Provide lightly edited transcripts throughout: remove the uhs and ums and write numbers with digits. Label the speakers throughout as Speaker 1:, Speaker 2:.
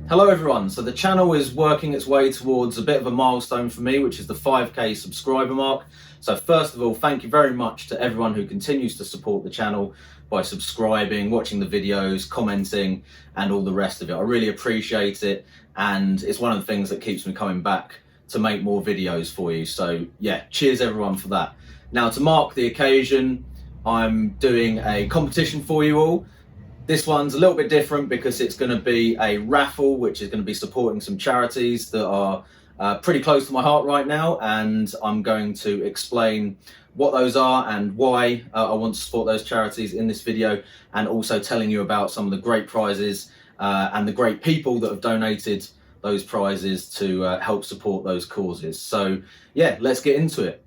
Speaker 1: Hello everyone, so the channel is working its way towards a bit of a milestone for me, which is the 5k subscriber mark. So first of all, thank you very much to everyone who continues to support the channel by subscribing, watching the videos, commenting and all the rest of it. I really appreciate it, and it's one of the things that keeps me coming back to make more videos for you. So yeah, cheers everyone for that. Now, to mark the occasion, I'm doing a competition for you all. This one's a little bit different because it's going to be a raffle, which is going to be supporting some charities that are pretty close to my heart right now, and I'm going to explain what those are and why I want to support those charities in this video, and also telling you about some of the great prizes and the great people that have donated those prizes to help support those causes. So yeah, let's get into it.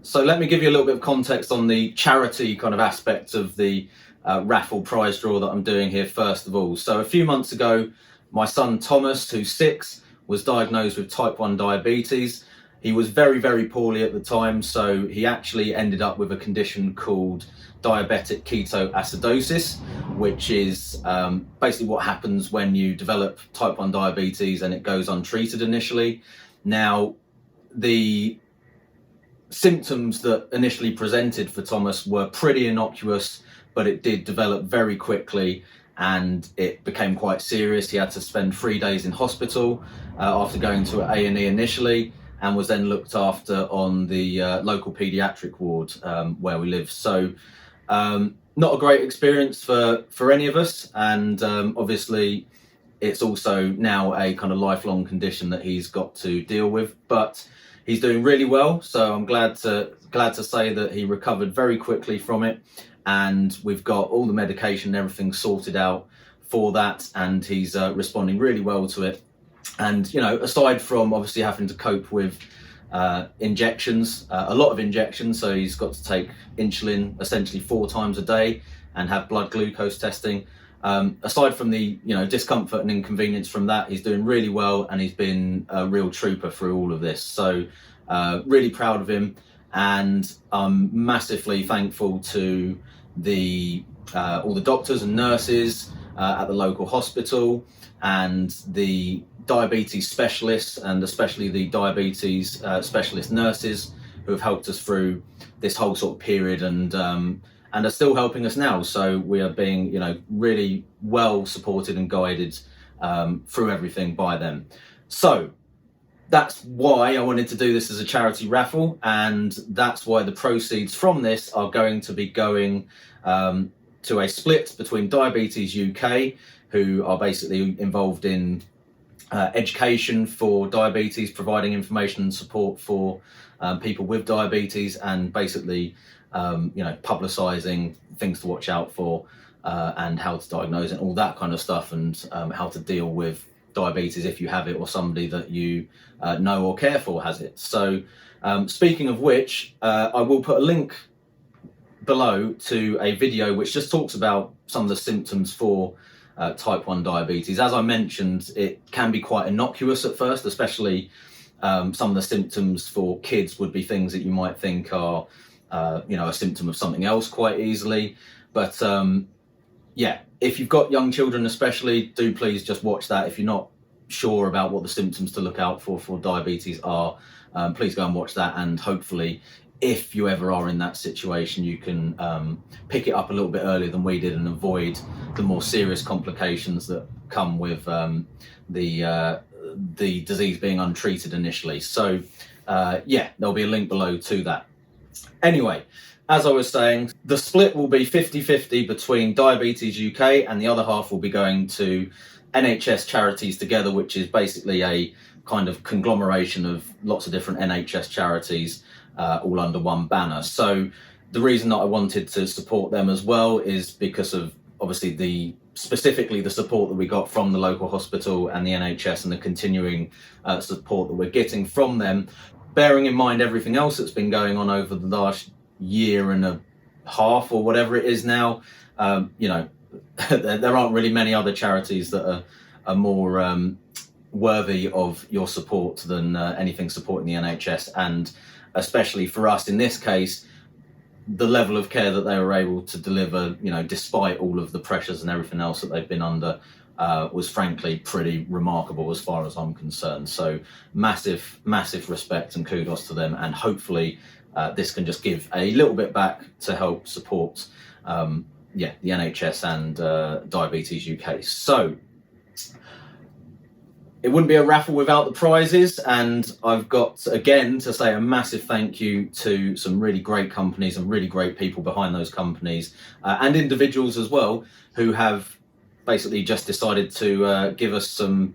Speaker 1: So let me give you a little bit of context on the charity kind of aspects of the raffle prize draw that I'm doing here first of all. So a few months ago, my son Thomas, who's 6, was diagnosed with type 1 diabetes. He was very, very poorly at the time, so he actually ended up with a condition called diabetic ketoacidosis, which is basically what happens when you develop type 1 diabetes and it goes untreated initially. Now, the symptoms that initially presented for Thomas were pretty innocuous, but it did develop very quickly and it became quite serious. He had to spend 3 days in hospital after going to A&E initially, and was then looked after on the local paediatric ward where we live. So not a great experience for any of us, and obviously it's also now a kind of lifelong condition that he's got to deal with, but he's doing really well, so I'm glad to say that he recovered very quickly from it, and we've got all the medication and everything sorted out for that, and he's responding really well to it. And you know, aside from obviously having to cope with injections, a lot of injections, so he's got to take insulin essentially 4 times a day and have blood glucose testing. Aside from the discomfort and inconvenience from that, he's doing really well, and he's been a real trooper through all of this. So really proud of him, and I'm massively thankful to all the doctors and nurses at the local hospital, and the diabetes specialists, and especially the diabetes specialist nurses who have helped us through this whole sort of period, and are still helping us now. So we are being, really well supported and guided through everything by them. So that's why I wanted to do this as a charity raffle, and that's why the proceeds from this are going to be going to a split between Diabetes UK, who are basically involved in education for diabetes, providing information and support for people with diabetes, and basically publicising things to watch out for and how to diagnose it, all that kind of stuff, and how to deal with diabetes if you have it, or somebody that you know or care for has it. So speaking of which, I will put a link below to a video which just talks about some of the symptoms for type 1 diabetes. As I mentioned, it can be quite innocuous at first, especially some of the symptoms for kids would be things that you might think are a symptom of something else quite easily. But yeah, if you've got young children especially, do please just watch that. If you're not sure about what the symptoms to look out for diabetes are, please go and watch that, and hopefully if you ever are in that situation, you can pick it up a little bit earlier than we did and avoid the more serious complications that come with the disease being untreated initially. So yeah, there'll be a link below to that. Anyway, as I was saying, the split will be 50-50 between Diabetes UK, and the other half will be going to NHS Charities Together, which is basically a kind of conglomeration of lots of different NHS charities all under one banner. So the reason that I wanted to support them as well is because of obviously specifically the support that we got from the local hospital and the NHS, and the continuing support that we're getting from them, bearing in mind everything else that's been going on over the last year and a half or whatever it is now. There aren't really many other charities that are more worthy of your support than anything supporting the NHS, and especially for us in this case, the level of care that they were able to deliver, you know, despite all of the pressures and everything else that they've been under, was frankly pretty remarkable as far as I'm concerned. So massive respect and kudos to them, and hopefully this can just give a little bit back to help support the NHS and Diabetes UK. So it wouldn't be a raffle without the prizes, and I've got, again, to say a massive thank you to some really great companies and really great people behind those companies, and individuals as well, who have basically just decided to give us some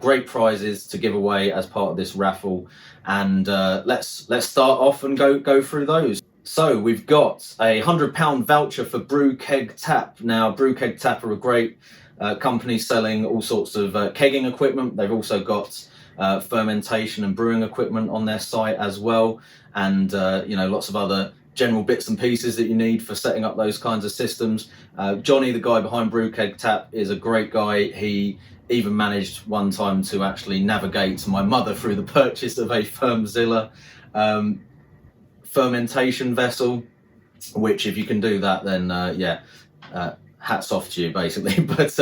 Speaker 1: great prizes to give away as part of this raffle. And let's start off and go through those. So we've got a £100 voucher for Brew Keg Tap. Now, Brew Keg Tap are a great company selling all sorts of kegging equipment. They've also got fermentation and brewing equipment on their site as well, and lots of other general bits and pieces that you need for setting up those kinds of systems. Johnny, the guy behind Brew Keg Tap, is a great guy. He even managed one time to actually navigate my mother through the purchase of a Firmzilla fermentation vessel, which, if you can do that, then hats off to you, basically. But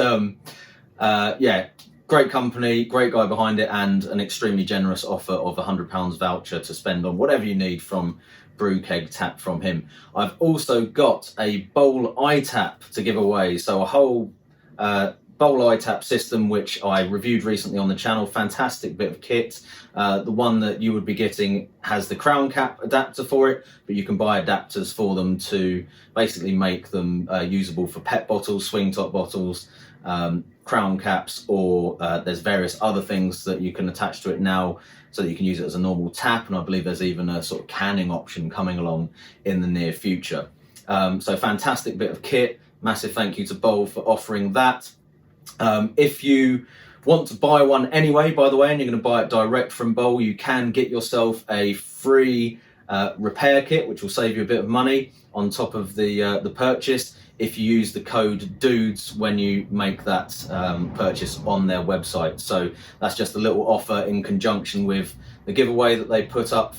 Speaker 1: great company, great guy behind it, and an extremely generous offer of £100 voucher to spend on whatever you need from Brew Keg Tap from him. I've also got a bowl iTap to give away, so a whole bowl iTap system, which I reviewed recently on the channel. Fantastic bit of kit. The one that you would be getting has the crown cap adapter for it, but you can buy adapters for them to basically make them usable for pet bottles, swing top bottles, crown caps, or there's various other things that you can attach to it now so that you can use it as a normal tap, and I believe there's even a sort of canning option coming along in the near future. So fantastic bit of kit. Massive thank you to Bowl for offering that. If you want to buy one anyway, by the way, and you're going to buy it direct from Bowl, you can get yourself a free repair kit, which will save you a bit of money on top of the purchase if you use the code DUDES when you make that purchase on their website. So that's just a little offer in conjunction with the giveaway that they put up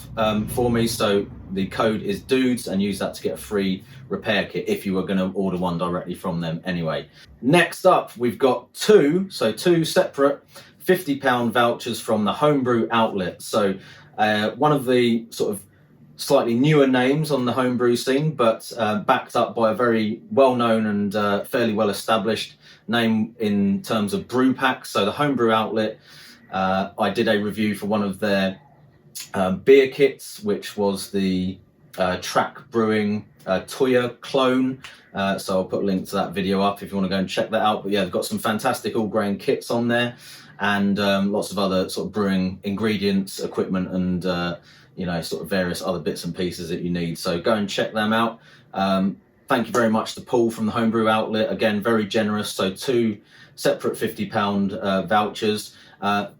Speaker 1: for me. So the code is DUDES, and use that to get a free repair kit if you were going to order one directly from them anyway. Next up, we've got two separate £50 vouchers from the Homebrew Outlet. So one of the sort of slightly newer names on the homebrew scene, but backed up by a very well-known and fairly well-established name in terms of brew packs. So the Homebrew Outlet, I did a review for one of their beer kits, which was the Track Brewing Toya clone. So I'll put a link to that video up if you want to go and check that out. But yeah, they've got some fantastic all-grain kits on there, and lots of other sort of brewing ingredients, equipment, and sort of various other bits and pieces that you need. So go and check them out. Thank you very much to Paul from the Homebrew Outlet. Again, very generous. So two separate £50 vouchers.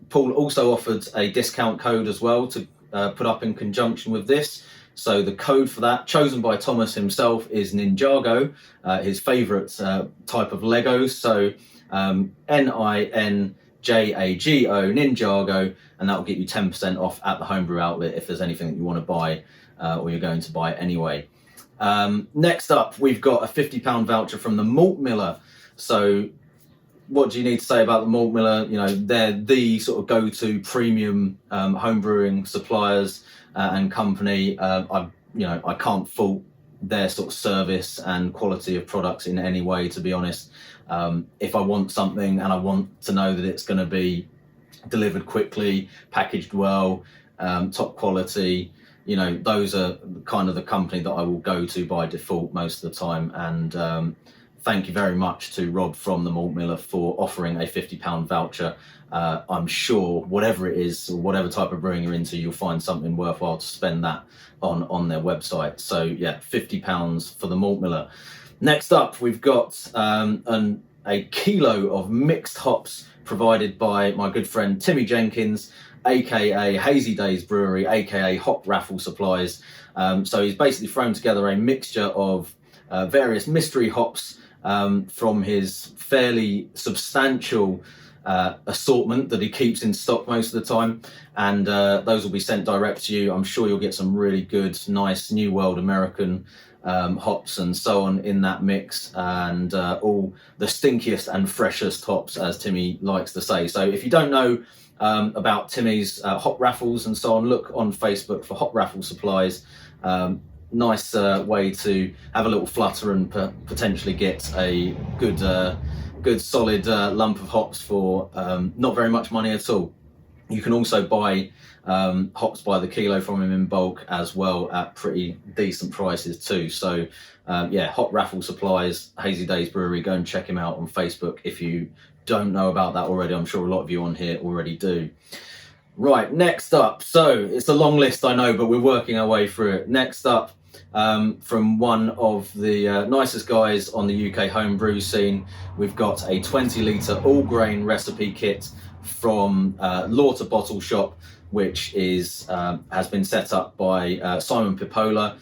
Speaker 1: Paul also offered a discount code as well to put up in conjunction with this. So the code for that, chosen by Thomas himself, is Ninjago, his favourite type of Legos. So NINJAGO, Ninjago, and that will get you 10% off at the Homebrew Outlet if there's anything that you want to buy or you're going to buy anyway. Next up, we've got a £50 voucher from the Malt Miller. So what do you need to say about the Malt Miller? You know, they're the sort of go-to premium homebrewing suppliers and company. I can't fault their sort of service and quality of products in any way, to be honest. If I want something and I want to know that it's going to be delivered quickly, packaged well, top quality, those are kind of the company that I will go to by default most of the time. And thank you very much to Rob from the Malt Miller for offering a £50 voucher. I'm sure whatever it is, or whatever type of brewing you're into, you'll find something worthwhile to spend that on their website. So yeah, £50 for the Malt Miller. Next up, we've got a kilo of mixed hops provided by my good friend Timmy Jenkins, aka Hazy Days Brewery, aka Hop Raffle Supplies. So he's basically thrown together a mixture of various mystery hops from his fairly substantial assortment that he keeps in stock most of the time, and those will be sent direct to you. I'm sure you'll get some really good, nice New World American hops and so on in that mix, and all the stinkiest and freshest hops, as Timmy likes to say. So if you don't know about Timmy's hop raffles and so on, look on Facebook for Hop Raffle Supplies. Nice way to have a little flutter and potentially get a good solid lump of hops for not very much money at all. You can also buy hops by the kilo from him in bulk as well at pretty decent prices too. So yeah, Hop Raffle Supplies, Hazy Days Brewery. Go and check him out on Facebook if you don't know about that already. I'm sure a lot of you on here already do. Right, next up, so it's a long list, I know, but we're working our way through it. Next up, from one of the nicest guys on the UK homebrew scene, we've got a 20-litre all-grain recipe kit from Lauter Bottle Shop, which is has been set up by Simon Pipola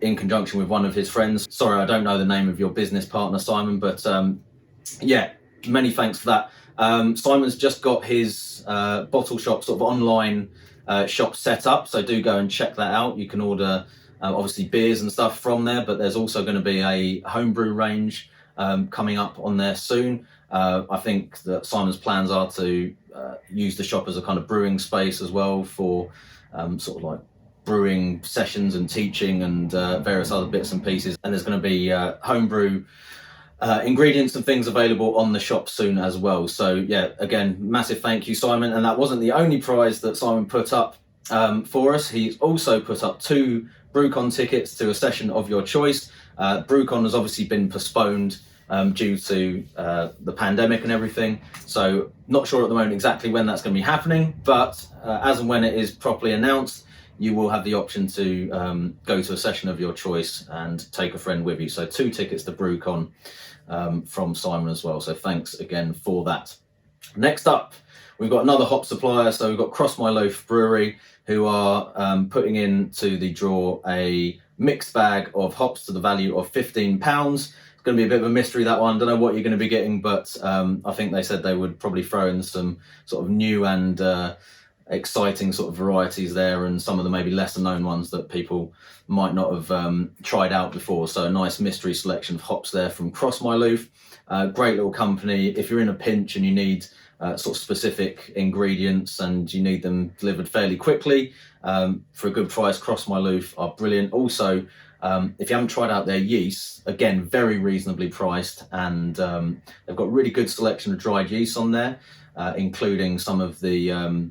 Speaker 1: in conjunction with one of his friends. Sorry, I don't know the name of your business partner, Simon, but yeah, many thanks for that. Simon's just got his bottle shop sort of online shop set up, so do go and check that out. You can order obviously beers and stuff from there, but there's also going to be a homebrew range coming up on there soon. I think that Simon's plans are to use the shop as a kind of brewing space as well for sort of like brewing sessions and teaching and various other bits and pieces. And there's going to be homebrew ingredients and things available on the shop soon as well. So yeah, again, massive thank you, Simon. And that wasn't the only prize that Simon put up for us. He's also put up 2 BrewCon tickets to a session of your choice. BrewCon has obviously been postponed due to the pandemic and everything. So not sure at the moment exactly when that's going to be happening, but as and when it is properly announced, you will have the option to go to a session of your choice and take a friend with you. So 2 tickets to BrewCon from Simon as well. So thanks again for that. Next up, we've got another hop supplier. So we've got Cross My Loaf Brewery, who are putting into the draw a mixed bag of hops to the value of £15. It's going to be a bit of a mystery, that one. Don't know what you're going to be getting, but I think they said they would probably throw in some sort of new and exciting sort of varieties there, and some of the maybe lesser known ones that people might not have tried out before. So a nice mystery selection of hops there from Cross My Loaf. Great little company. If you're in a pinch and you need sort of specific ingredients and you need them delivered fairly quickly for a good price, Cross My Loaf are brilliant. Also, if you haven't tried out their yeast, again, very reasonably priced, and they've got really good selection of dried yeast on there, including some of the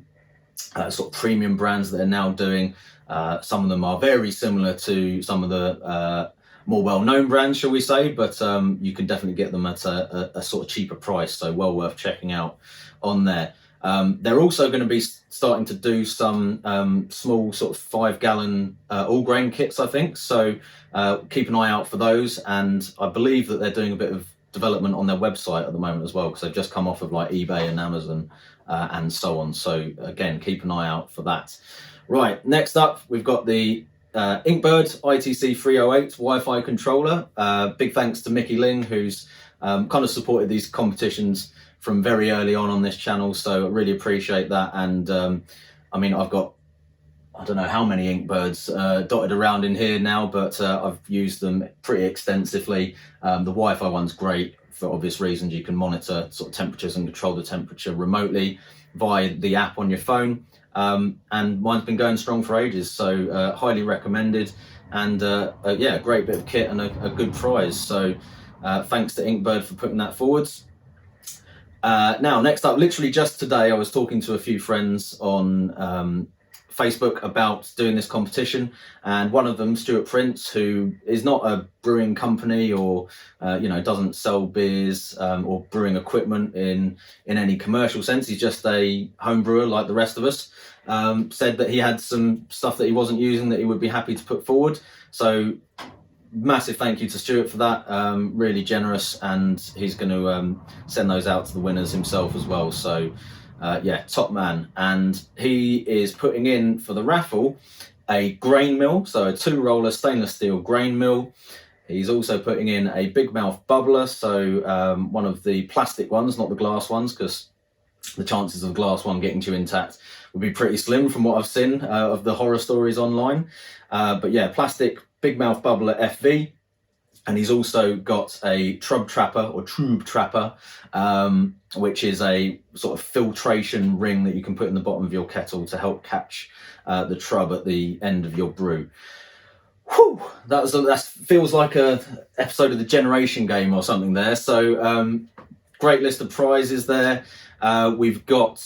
Speaker 1: sort of premium brands that they're now doing. Some of them are very similar to some of the more well-known brands, shall we say, but you can definitely get them at a sort of cheaper price, so well worth checking out on there. They're also going to be starting to do some small sort of 5-gallon all-grain kits, I think, so keep an eye out for those. And I believe that they're doing a bit of development on their website at the moment as well, because they've just come off of like eBay and Amazon and so on. So again, keep an eye out for that. Right, next up, we've got the Inkbird ITC 308 Wi-Fi controller. Big thanks to Mickey Ling, who's kind of supported these competitions from very early on this channel, so I really appreciate that. And I mean, I've got, I don't know how many Inkbirds dotted around in here now, but I've used them pretty extensively. The Wi-Fi one's great for obvious reasons. You can monitor sort of temperatures and control the temperature remotely via the app on your phone. And mine's been going strong for ages, so highly recommended. And yeah, a great bit of kit and a good prize. So thanks to Inkbird for putting that forwards. Now, next up, literally just today, I was talking to a few friends on Facebook about doing this competition, and one of them, Stuart Prince, who is not a brewing company or you know, doesn't sell beers or brewing equipment in any commercial sense. He's just a home brewer like the rest of us. Said that he had some stuff that he wasn't using that he would be happy to put forward. So massive thank you to Stuart for that. Really generous, and he's going to send those out to the winners himself as well. So yeah, top man. And he is putting in for the raffle a grain mill, so a 2-roller stainless steel grain mill. He's also putting in a big mouth bubbler, so one of the plastic ones, not the glass ones, because the chances of the glass one getting to you intact would be pretty slim from what I've seen of the horror stories online. But yeah, plastic big mouth bubbler FV. And he's also got a trub trapper, which is a sort of filtration ring that you can put in the bottom of your kettle to help catch the trub at the end of your brew. Whew, that feels like a episode of the Generation Game or something there. So great list of prizes there. We've got,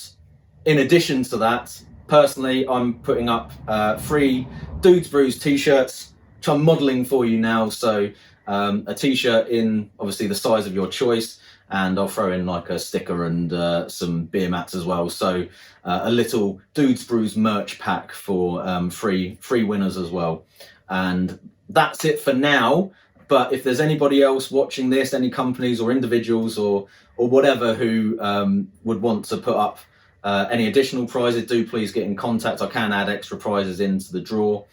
Speaker 1: in addition to that, personally, I'm putting up free Dudes Brews t-shirts, which I'm modelling for you now. So a t-shirt in obviously the size of your choice, and I'll throw in like a sticker and some beer mats as well. So a little Dudes Brews merch pack for free winners as well. And that's it for now. But if there's anybody else watching this, any companies or individuals or whatever who would want to put up any additional prizes, do please get in contact. I can add extra prizes into the draw.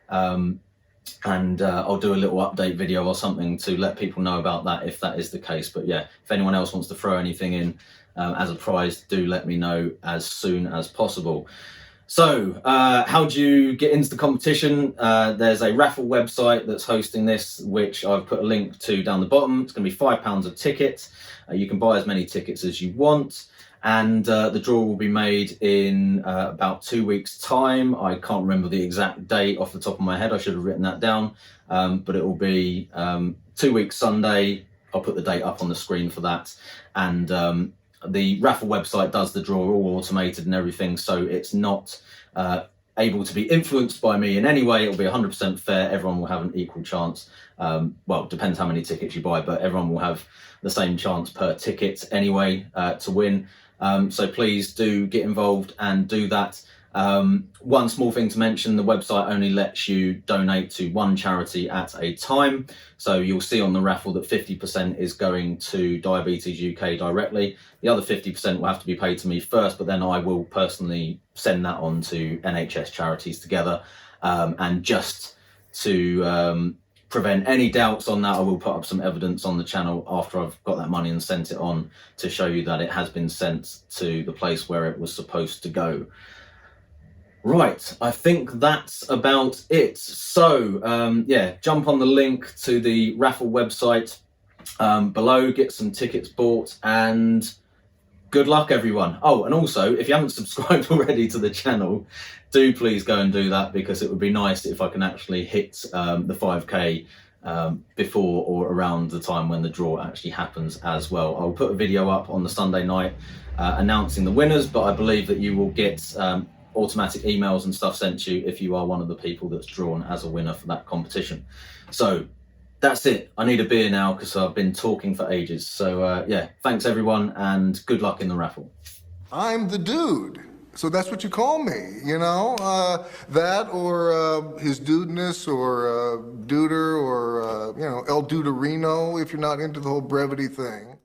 Speaker 1: And I'll do a little update video or something to let people know about that if that is the case. But yeah, if anyone else wants to throw anything in as a prize, do let me know as soon as possible. So how do you get into the competition? There's a raffle website that's hosting this, which I've put a link to down the bottom. It's going to be £5 a ticket. You can buy as many tickets as you want. And the draw will be made in about 2 weeks' time. I can't remember the exact date off the top of my head. I should have written that down. But it will be 2 weeks Sunday. I'll put the date up on the screen for that. And the raffle website does the draw all automated and everything. So it's not able to be influenced by me in any way. It'll be 100% fair. Everyone will have an equal chance. Well, it depends how many tickets you buy, but everyone will have the same chance per ticket anyway to win. So please do get involved and do that. One small thing to mention, the website only lets you donate to one charity at a time. So you'll see on the raffle that 50% is going to Diabetes UK directly. The other 50% will have to be paid to me first, but then I will personally send that on to NHS Charities together. And just to prevent any doubts on that, I will put up some evidence on the channel after I've got that money and sent it on to show you that it has been sent to the place where it was supposed to go. Right, I think that's about it. So yeah, jump on the link to the raffle website below, get some tickets bought, and good luck everyone. Oh, and also, if you haven't subscribed already to the channel, do please go and do that, because it would be nice if I can actually hit the 5k before or around the time when the draw actually happens as well. I'll put a video up on the Sunday night announcing the winners, but I believe that you will get automatic emails and stuff sent to you if you are one of the people that's drawn as a winner for that competition. So that's it. I need a beer now because I've been talking for ages. So yeah, thanks everyone, and good luck in the raffle.
Speaker 2: I'm the dude, so that's what you call me, you know? That or his dudeness, or duder, or you know, El Duderino if you're not into the whole brevity thing.